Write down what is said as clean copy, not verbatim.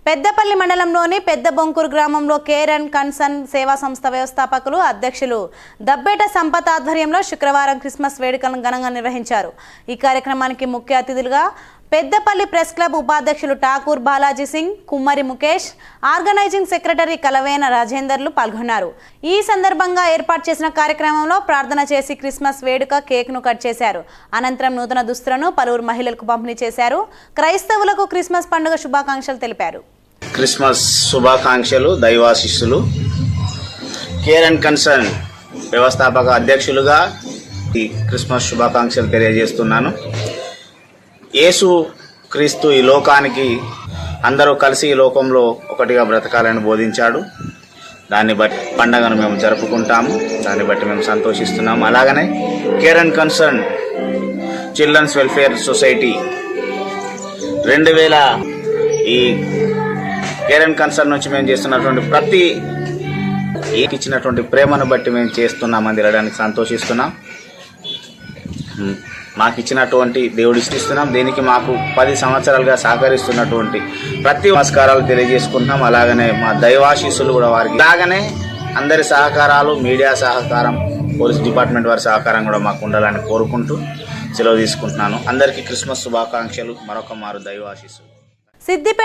పెద్దపల్లి మండలంలోని పెద్ద బొంకూరు గ్రామంలో కేర్ అండ్ కన్సర్న్ సేవా సంస్థ వ్యవస్థాపకులు అధ్యక్షులు దబ్బేట సంపత్ ఆధ్వర్యంలో శుక్రవారం క్రిస్మస్ వేడుకలను ఘనంగా నిర్వహించారు. ఈ కార్యక్రమానికి ముఖ్య అతిథులుగా పెద్దపల్లి ప్రెస్ క్లబ్ ఉపాధ్యక్షులు ఠాకూర్ బాలాజీ సింగ్, కుమ్మరి ముఖేష్, ఆర్గనైజింగ్ సెక్రటరీ కలవేన రాజేందర్లు పాల్గొన్నారు. ఈ సందర్భంగా ఏర్పాటు చేసిన కార్యక్రమంలో ప్రార్థన చేసి క్రిస్మస్ వేడుక కేక్ను కట్ చేశారు. అనంతరం నూతన దుస్తులను పలువురు మహిళలకు పంపిణీ చేశారు. క్రైస్తవులకు క్రిస్మస్ పండుగ శుభాకాంక్షలు తెలిపారు. క్రిస్మస్ శుభాకాంక్షలు, దైవాశీస్సులు. కేర్ అండ్ కన్సర్న్ వ్యవస్థాపక అధ్యక్షులుగా ఈ క్రిస్మస్ శుభాకాంక్షలు తెలియజేస్తున్నాను. యేసు క్రీస్తు ఈ లోకానికి అందరూ కలిసి ఈ లోకంలో ఒకటిగా బ్రతకాలని బోధించాడు. దాన్ని బట్టి పండగను మేము జరుపుకుంటాము. దాన్ని బట్టి మేము సంతోషిస్తున్నాము. అలాగనే care and concern children's welfare society 2000 ఈ కేర్ అండ్ కన్సర్న్ నుంచి మేము చేస్తున్నటువంటి ప్రతి ఇచ్చినటువంటి ప్రేమను బట్టి మేము చేస్తున్నామని తెలియడానికి సంతోషిస్తున్నాం. మాకు ఇచ్చినటువంటి దేవుడు ఇస్తున్నాం. దీనికి మాకు 10 సంవత్సరాలుగా సహకరిస్తున్నటువంటి ప్రతి నమస్కారాలు తెలియజేసుకుంటున్నాం. అలాగనే మా దైవాశీస్సులు కూడా వారికి, అలాగనే అందరి సహకారాలు, మీడియా సహకారం, పోలీస్ డిపార్ట్మెంట్ వారి సహకారం కూడా మాకు ఉండాలని కోరుకుంటూ సెలవు తీసుకుంటున్నాను. అందరికీ క్రిస్మస్ శుభాకాంక్షలు. మరొక మారు దైవాశీస్సులు.